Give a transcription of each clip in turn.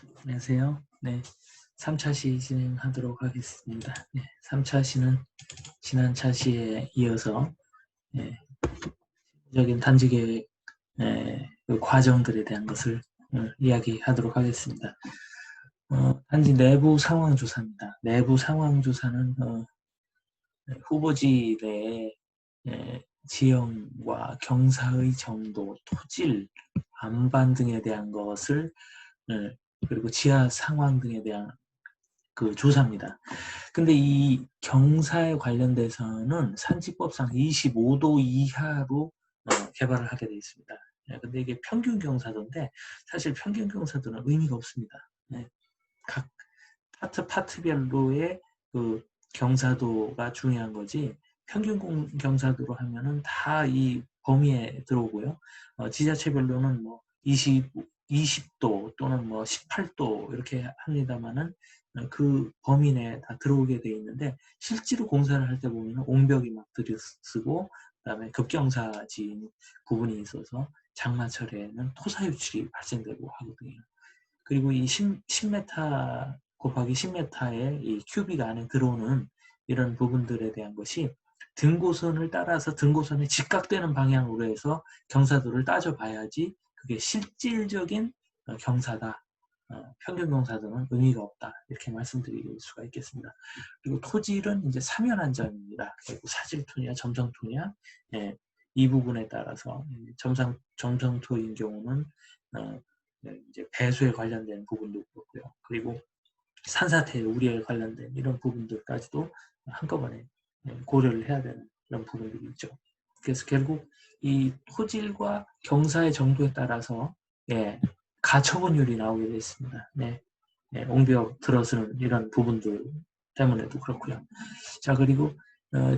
안녕하세요. 네, 3차 시 진행하도록 하겠습니다. 네, 3차 시는 지난 차 시에 이어서 적인 단지 계획 그 과정들에 대한 것을 이야기하도록 하겠습니다. 단지 내부 상황 조사입니다. 내부 상황 조사는 후보지 내의 지형과 경사의 정도, 토질, 안반 등에 대한 것을 그리고 지하 상황 등에 대한 그 조사입니다. 근데 이 경사에 관련돼서는 산지법상 25도 이하로 개발을 하게 되어 있습니다. 근데 이게 평균 경사도인데 사실 평균 경사도는 의미가 없습니다. 각 파트별로의 그 경사도가 중요한 거지 평균 경사도로 하면은 다 이 범위에 들어오고요. 지자체별로는 뭐 20도 또는 뭐 18도 이렇게 합니다만은 그 범위 내에 다 들어오게 돼 있는데 실제로 공사를 할 때 보면 옹벽이 막 들이쓰고 그다음에 급경사진 부분이 있어서 장마철에는 토사 유출이 발생되고 하거든요. 그리고 이 10m 곱하기 10m의 이 큐빅 안에 들어오는 이런 부분들에 대한 것이 등고선을 따라서 등고선에 직각되는 방향으로 해서 경사도를 따져봐야지 그게 실질적인 경사다. 평균 경사도는 의미가 없다. 이렇게 말씀드릴 수가 있겠습니다. 그리고 토질은 이제 사면안전입니다. 그리고 사질토냐 점성토냐 이 부분에 따라서 점성토인 경우는 이제 배수에 관련된 부분도 그렇고요. 그리고 산사태 우리에 관련된 이런 부분들까지도 한꺼번에 고려를 해야 되는 이런 부분들이 있죠. 그래서 결국 이 토질과 경사의 정도에 따라서 가처분율이 나오게 되어 있습니다. 옹벽 들어서는 이런 부분들 때문에도 그렇고요. 자, 그리고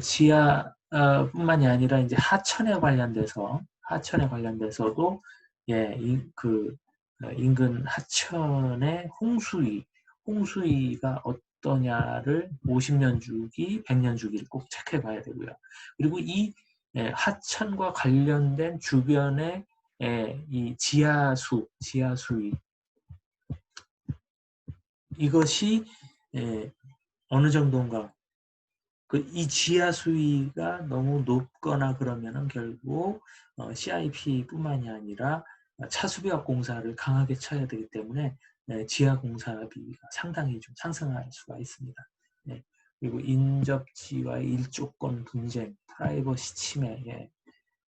지하 뿐만이 아니라 이제 하천에 관련돼서도 인근 하천의 홍수위가 어떠냐를 50년 주기, 100년 주기를 꼭 체크해 봐야 되고요. 그리고 이 하천과 관련된 주변의 이 지하수위 이것이 어느 정도인가 이 지하 수위가 너무 높거나 그러면은 결국 CIP뿐만이 아니라 차수벽 공사를 강하게 쳐야 되기 때문에 지하 공사비가 상당히 좀 상승할 수가 있습니다. 그리고 인접지와의 일조권 분쟁, 프라이버시 침해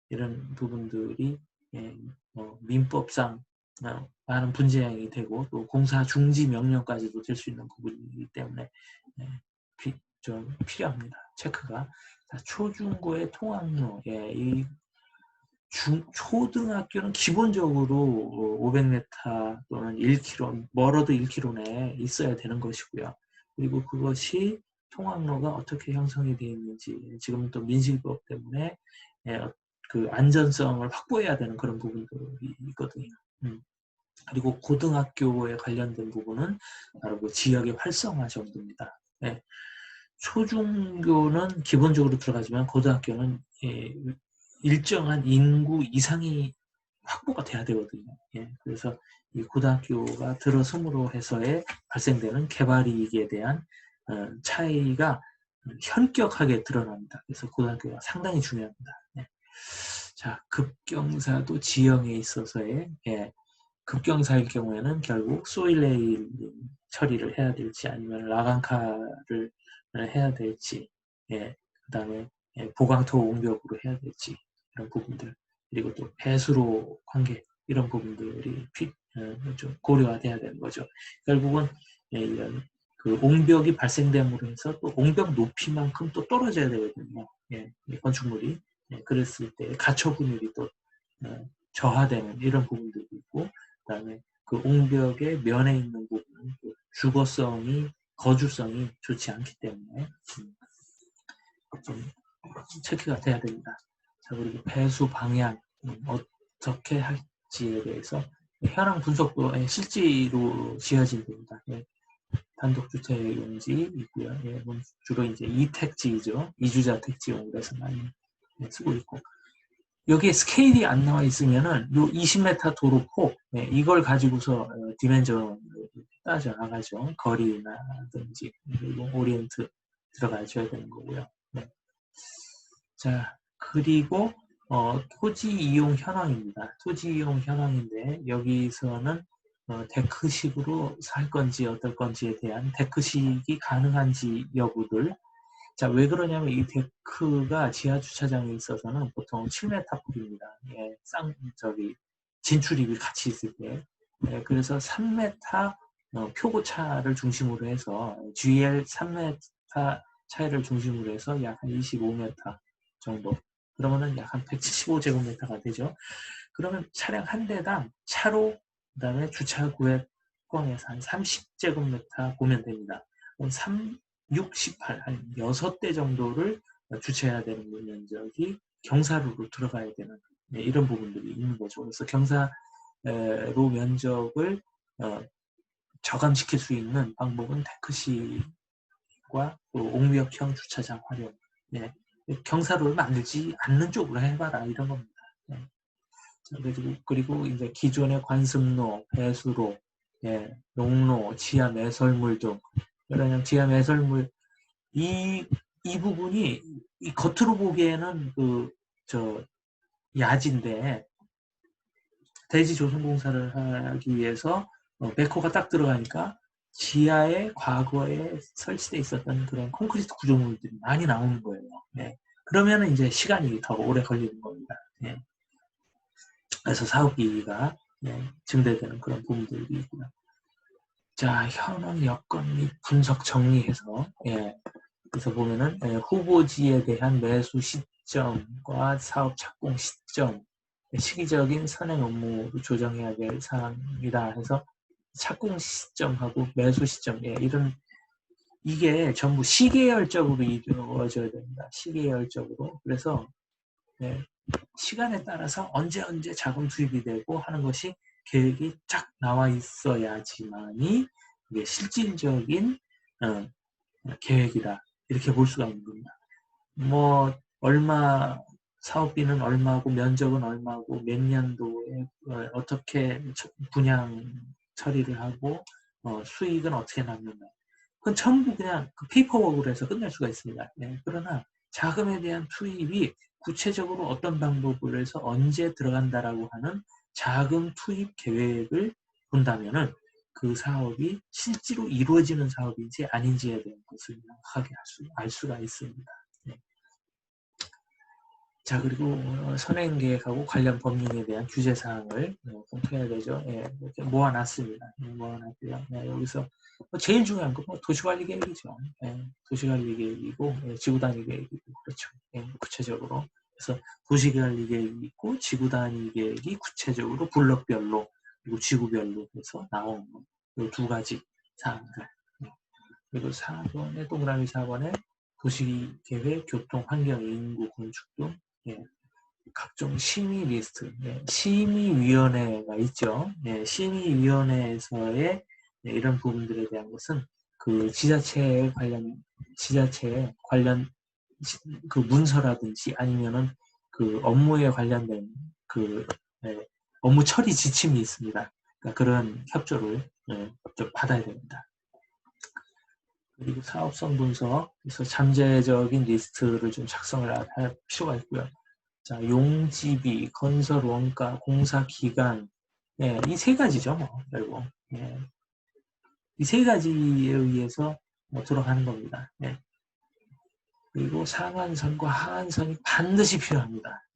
이런 부분들이 민법상 많은 분쟁이 되고 또 공사 중지 명령까지도 될 수 있는 부분이기 때문에 좀 필요합니다. 체크가. 초중고의 통학로, 이 초등학교는 기본적으로 500m 또는 1km, 멀어도 1km 내에 있어야 되는 것이고요. 그리고 그것이 통학로가 어떻게 형성이 되어 있는지 지금은 또 민식이법 때문에 그 안전성을 확보해야 되는 그런 부분들이 있거든요. 그리고 고등학교에 관련된 부분은 바로 그 지역의 활성화 정도입니다. 초중교는 기본적으로 들어가지만 고등학교는 일정한 인구 이상이 확보가 돼야 되거든요. 그래서 이 고등학교가 들어섬으로 해서의 발생되는 개발이익에 대한 차이가 현격하게 드러납니다. 그래서 고등학교가 상당히 중요합니다. 자, 급경사도 지형에 있어서의 급경사일 경우에는 결국 소일레일 처리를 해야 될지 아니면 라간카를 해야 될지 그 다음에 보강토 옹벽으로 해야 될지 이런 부분들 그리고 또 배수로 관계 이런 부분들이 좀 고려가 돼야 되는 거죠. 결국은 이런 그 옹벽이 발생됨으로 해서 또 옹벽 높이만큼 또 떨어져야 되거든요. 건축물이 그랬을 때 가처분율이 또 저하되는 이런 부분들이 있고 그다음에 그 옹벽의 면에 있는 부분은 주거성이 거주성이 좋지 않기 때문에 좀 체크가 돼야 됩니다. 자, 그리고 배수 방향 어떻게 할지에 대해서 현황 분석도 실제로 지어진 됩니다. 단독주택 용지 있고요. 주로 이제 이택지죠. 이주자 택지용으로 해서 많이 쓰고 있고 여기에 스케일이 안 나와 있으면은 요 20m 도로 폭 이걸 가지고서 디멘전 따져 나가죠. 거리나든지 그리고 오리엔트 들어가줘야 되는 거고요. 네. 자, 그리고 토지 이용 현황입니다. 토지 이용 현황인데 여기서는 데크식으로 살 건지 어떨 건지에 대한 데크식이 가능한지 여부들. 자, 왜 그러냐면 이 데크가 지하 주차장에 있어서는 보통 7m 폭입니다. 예, 진출입이 같이 있을 때. 예, 그래서 3m 표고차를 중심으로 해서 GL 3m 차이를 중심으로 해서 약 한 25m 정도. 그러면은 약 한 175제곱미터가 되죠. 그러면 차량 한 대당 차로 그다음에 주차 구획 포함해서 한 30제곱미터 보면 됩니다. 그럼 6, 18, 한 6대 정도를 주차해야 되는 면적이 경사로로 들어가야 되는 이런 부분들이 있는 거죠. 그래서 경사로 면적을 저감시킬 수 있는 방법은 데크식과 또 옥류역형 주차장 활용. 네. 경사로를 만들지 않는 쪽으로 해봐라 이런 겁니다. 네. 그리고 이제 기존의 관습로, 배수로, 예, 농로, 지하 매설물 등 그러면 지하 매설물 이 부분이 이 겉으로 보기에는 야지인데 대지 조성 공사를 하기 위해서 백호가 딱 들어가니까 지하에 과거에 설치돼 있었던 그런 콘크리트 구조물들이 많이 나오는 거예요. 네. 그러면 이제 시간이 더 오래 걸리는 겁니다. 네. 그래서 사업비가 증대되는 그런 부분들이 있고요. 자, 현황 여건 및 분석 정리해서 그래서 보면은 후보지에 대한 매수 시점과 사업 착공 시점, 시기적인 선행 업무를 조정해야 될 사항이다 해서 착공 시점하고 매수 시점, 이게 전부 시계열적으로 이루어져야 됩니다. 시계열적으로. 그래서 시간에 따라서 언제 자금 투입이 되고 하는 것이 계획이 쫙 나와 있어야지만이 이게 실질적인 계획이다. 이렇게 볼 수가 있는 겁니다. 뭐 얼마 사업비는 얼마고 면적은 얼마고 몇 년도에 어떻게 분양 처리를 하고 수익은 어떻게 남는가. 그건 전부 그냥 그 페이퍼워크로 해서 끝낼 수가 있습니다. 그러나 자금에 대한 투입이 구체적으로 어떤 방법으로 해서 언제 들어간다라고 하는 자금 투입 계획을 본다면은 그 사업이 실제로 이루어지는 사업인지 아닌지에 대한 것을 명확하게 알 수가 있습니다. 네. 자, 그리고 선행계획하고 관련 법령에 대한 규제사항을 검토해야 되죠. 이렇게 모아놨습니다. 모아놨고요. 여기서 제일 중요한 건 도시관리계획이죠. 도시관리계획이고 지구단위계획이고 그렇죠. 구체적으로. 그래서 도시관리계획이 있고 지구단위계획이 구체적으로 블록별로 그리고 지구별로 해서 나오는 이 두 가지 사항들. 그리고 4번에 동그라미 4번에 도시계획, 교통, 환경, 인구, 건축 등 각종 심의 리스트, 심의위원회가 있죠. 심의위원회에서의 이런 부분들에 대한 것은 그 지자체에 관련 그 문서라든지 아니면은 그 업무에 관련된 그 업무 처리 지침이 있습니다. 그러니까 그런 협조를 좀 받아야 됩니다. 그리고 사업성 분석, 그래서 잠재적인 리스트를 좀 작성을 할 필요가 있고요. 자, 용지비, 건설 원가, 공사 기간, 이 세 가지죠, 뭐, 결국. 이 세 가지에 의해서 들어가는 겁니다. 그리고 상한선과 하한선이 반드시 필요합니다.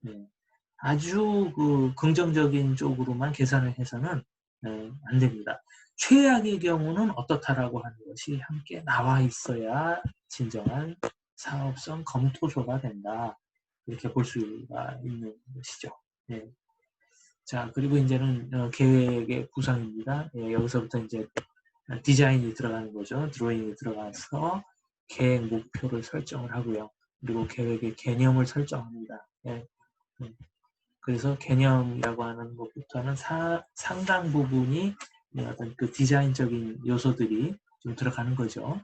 아주 그 긍정적인 쪽으로만 계산을 해서는 안 됩니다. 최악의 경우는 어떻다라고 하는 것이 함께 나와 있어야 진정한 사업성 검토서가 된다. 이렇게 볼 수가 있는 것이죠. 자, 그리고 이제는 계획의 구성입니다. 여기서부터 이제 디자인이 들어가는 거죠. 드로잉이 들어가서 계획 목표를 설정을 하고요. 그리고 계획의 개념을 설정합니다. 그래서 개념이라고 하는 것부터는 상당 부분이 어떤 그 디자인적인 요소들이 좀 들어가는 거죠.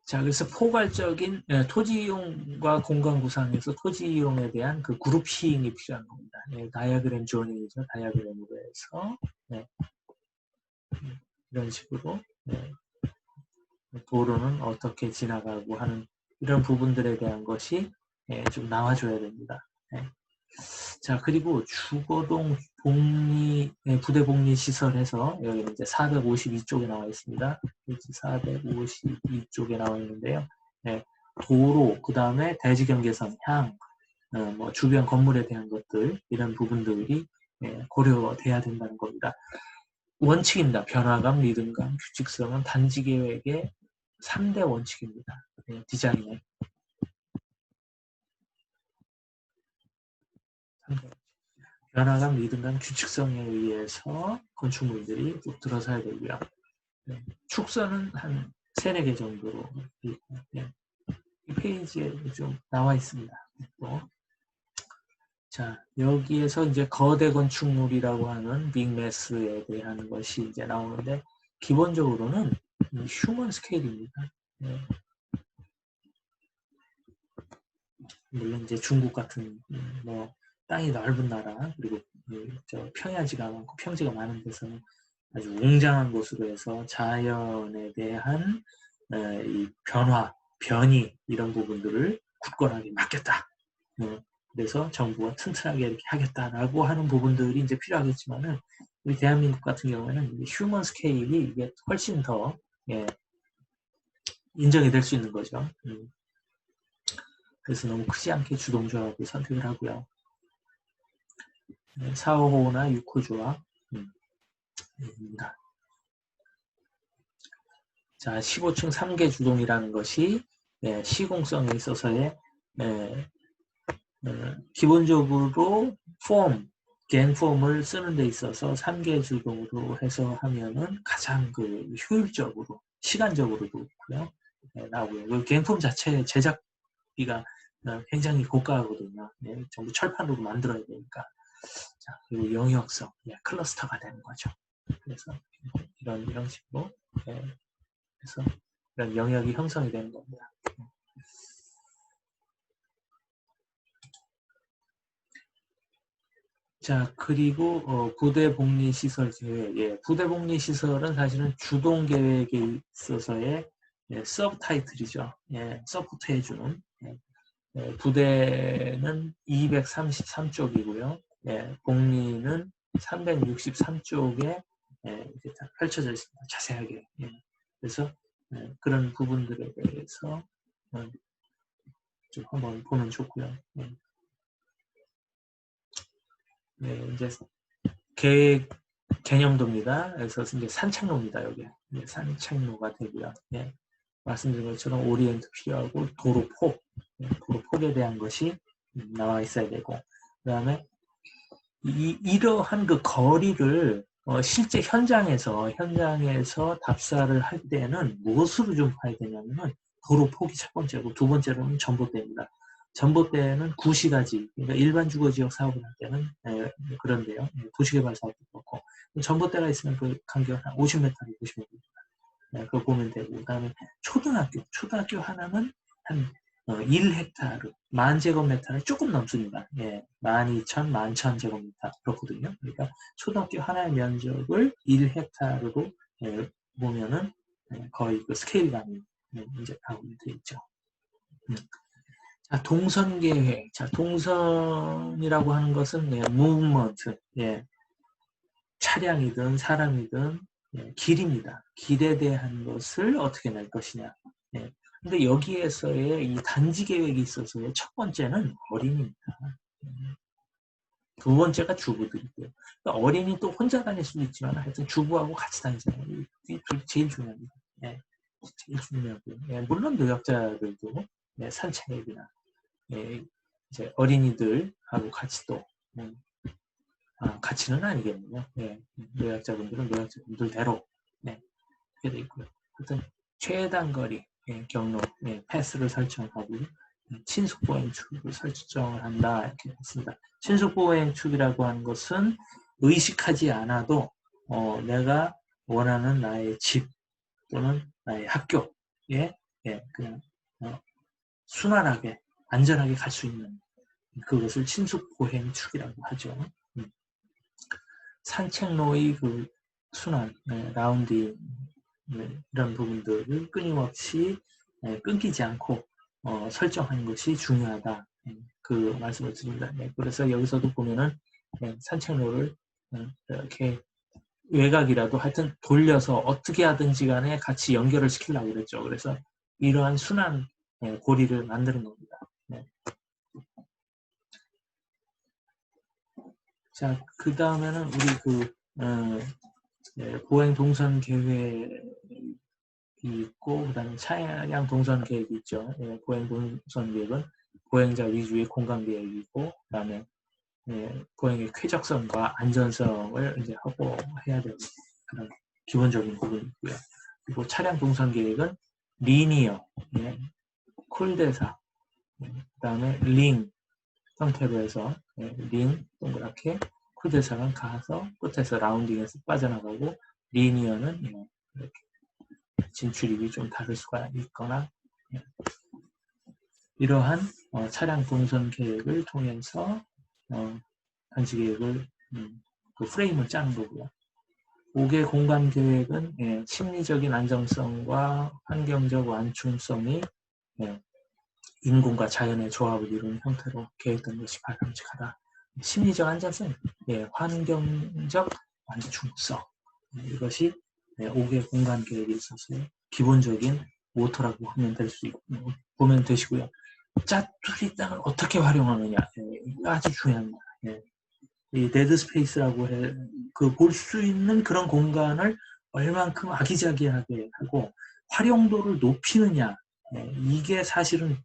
자, 그래서 포괄적인 토지 이용과 공간 구상에서 토지 이용에 대한 그 그룹핑이 필요한 겁니다. 다이어그램 조닝이죠. 다이어그램으로 해서 이런 식으로 도로는 어떻게 지나가고 하는 이런 부분들에 대한 것이 좀 나와줘야 됩니다. 자, 그리고 주거동 부대 복리 시설에서 여기 이제 452쪽에 나와 있습니다. 452쪽에 나와 있는데요. 도로, 그 다음에 대지 경계선, 향, 뭐 주변 건물에 대한 것들 이런 부분들이 고려돼야 된다는 겁니다. 원칙입니다. 변화감, 리듬감, 규칙성은 단지 계획의 3대 원칙입니다. 디자인의 3대 원칙. 변화감, 리듬감, 규칙성에 의해서 건축물들이 또 들어서야 되고요. 축선은 한 3, 4개 정도로 이 페이지에 좀 나와 있습니다. 또. 자, 여기에서 이제 거대 건축물이라고 하는 빅매스에 대한 것이 이제 나오는데, 기본적으로는 휴먼 스케일입니다. 물론 이제 중국 같은 뭐 땅이 넓은 나라, 그리고 저 평야지가 많고 평지가 많은 데서는 아주 웅장한 곳으로 해서 자연에 대한 이 변이 이런 부분들을 굳건하게 막겠다. 그래서 정부가 튼튼하게 이렇게 하겠다라고 하는 부분들이 이제 필요하겠지만은 우리 대한민국 같은 경우에는 휴먼 스케일이 이게 훨씬 더 인정이 될 수 있는 거죠. 그래서 너무 크지 않게 주동조합을 선택을 하고요. 4호나 6호 조합입니다. 자, 15층 3개 주동이라는 것이 시공성에 있어서의 기본적으로 갱폼을 쓰는 데 있어서 3개 주동으로 해서 하면은 가장 효율적으로, 시간적으로도 그렇고요. 나오고요. 갱폼 자체 제작비가 굉장히 고가거든요. 전부 철판으로 만들어야 되니까. 자, 그리고 영역성, 클러스터가 되는 거죠. 그래서 이런 식으로 그래서 이런 영역이 형성이 되는 겁니다. 자, 그리고 부대 복리 시설 계획. 부대 복리 시설은 사실은 주동 계획에 있어서의 서브 타이틀이죠. 서포트 해주는. 부대는 233쪽이고요. 복리는 363쪽에 이렇게 다 펼쳐져 있습니다. 자세하게. 그래서 그런 부분들에 대해서 좀 한번 보면 좋고요. 이제 계획 개념도입니다. 그래서 이제 산책로입니다. 여기 산책로가 되고요. 말씀드린 것처럼 오리엔트 필요하고 도로폭에 대한 것이 나와 있어야 되고, 그 다음에 이러한 그 거리를 실제 현장에서 답사를 할 때는 무엇으로 좀 봐야 되냐면은 도로폭이 첫 번째고, 두 번째로는 전봇대입니다. 전봇대는 구시가지, 그러니까 일반 주거지역 사업을 할 때는 그런데요. 도시개발 사업도 그렇고, 전봇대가 있으면 그 간격 한 50m를 보시면 됩니다. 그거 보면 되고, 그 다음에 초등학교 하나는 한 1헥타르, 10,000제곱미터를 조금 넘습니다. 12,000, 11,000제곱미터 그렇거든요. 그러니까 초등학교 하나의 면적을 1헥타르로 보면은 거의 그 스케일감이 이제 나오게 있죠. 자, 동선 계획. 자, 동선이라고 하는 것은 무브먼트, 차량이든 사람이든 길입니다. 길에 대한 것을 어떻게 낼 것이냐. 근데 여기에서의 이 단지 계획이 있어서의 첫 번째는 어린이입니다. 두 번째가 주부들이고요. 그러니까 어린이 또 혼자 다닐 수도 있지만 하여튼 주부하고 같이 다니잖아요. 이 둘이 제일 중요합니다. 제일 중요하고요. 물론 노약자들도 산책이나 이제 어린이들하고 같이 또 같이는 아니겠네요. 노약자분들은 노약자분들대로 이렇게 돼 있고요. 하여튼 최단 거리 경로 패스를 설정하고 친속보행축을 설정을 한다 이렇게 했습니다. 친속보행축이라고 하는 것은 의식하지 않아도 내가 원하는 나의 집 또는 나의 학교에 그냥 순환하게 안전하게 갈 수 있는 그것을 친속보행축이라고 하죠. 산책로의 그 순환, 라운딩 이런 부분들을 끊임없이 끊기지 않고 설정하는 것이 중요하다. 그 말씀을 드립니다. 그래서 여기서도 보면은 산책로를 이렇게 외곽이라도 하여튼 돌려서 어떻게 하든지 간에 같이 연결을 시키려고 그랬죠. 그래서 이러한 순환 고리를 만드는 겁니다. 자, 그 다음에는 우리 보행 동선 계획이 있고, 그 다음에 차량 동선 계획이 있죠. 보행 동선 계획은 보행자 위주의 공간 계획이고, 그 다음에 보행의 쾌적성과 안전성을 이제 확보해야 되는 그런 기본적인 부분이고요. 그리고 차량 동선 계획은 리니어, 콜대사, 그 다음에 링 형태로 해서 링 동그랗게 콜대사는 가서 끝에서 라운딩해서 빠져나가고 리니어는 이렇게 진출입이 좀 다를 수가 있거나 이러한 차량 동선 계획을 통해서 단지 계획을 그 프레임을 짜는 거고요. 5개 공간 계획은 심리적인 안정성과 환경적 완충성이 인공과 자연의 조합을 이루는 형태로 계획된 것이 바람직하다. 심리적 안정성, 환경적 완충성 이것이 5개 공간 계획에 있어서 기본적인 모토라고 보면 되시고요. 짜투리 땅을 어떻게 활용하느냐 이거 아주 중요합니다. 이 데드 스페이스라고 해 그 볼 수 있는 그런 공간을 얼만큼 아기자기하게 하고 활용도를 높이느냐 이게 사실은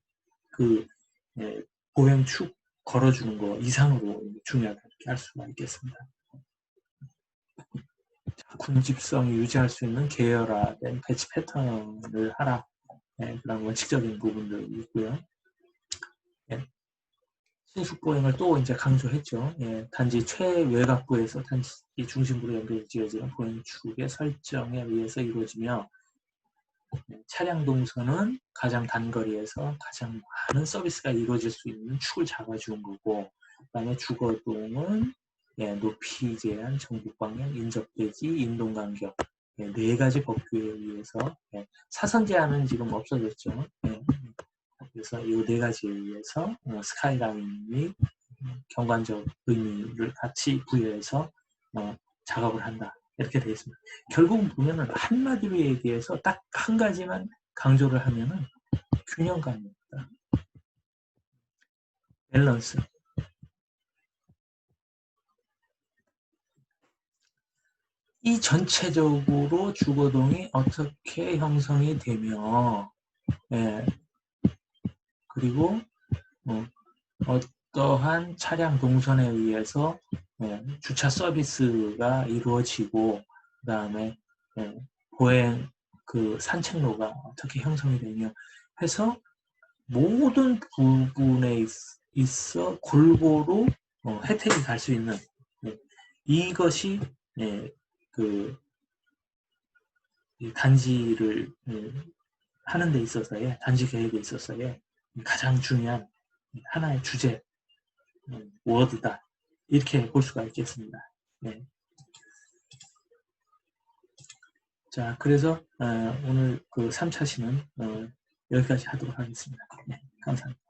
그 보행축 걸어주는 거 이상으로 중요하다 이렇게 할 수가 있겠습니다. 군집성이 유지할 수 있는 계열화된 배치 패턴을 하라 그런 원칙적인 부분도 있고요. 신속보행을 또 이제 강조했죠. 단지 최외곽부에서 단지 중심부로 연결 지어지는 보행축의 설정에 의해서 이루어지며 차량 동선은 가장 단거리에서 가장 많은 서비스가 이루어질 수 있는 축을 잡아주는 거고 그 다음에 주거동은 높이 제한, 정북 방향, 인접대지, 인동간격 4가지 법규에 의해서 사선 제한은 지금 없어졌죠. 그래서 이 4가지에 의해서 스카이라인이 경관적 의미를 같이 부여해서 작업을 한다. 이렇게 되어 있습니다. 결국은 보면은 한마디로 얘기해서 딱 한 가지만 강조를 하면은 균형감입니다. 밸런스. 이 전체적으로 주거동이 어떻게 형성이 되며 그리고 어떠한 차량 동선에 의해서 주차 서비스가 이루어지고 그 다음에 보행 그 산책로가 어떻게 형성이 되며 해서 모든 부분에 있어 골고루 혜택이 갈 수 있는 이것이 그 단지를 하는 데 있어서의 단지 계획에 있어서의 가장 중요한 하나의 주제 워드다 이렇게 볼 수가 있겠습니다. 자, 그래서 오늘 그 3차 시는 여기까지 하도록 하겠습니다. 감사합니다.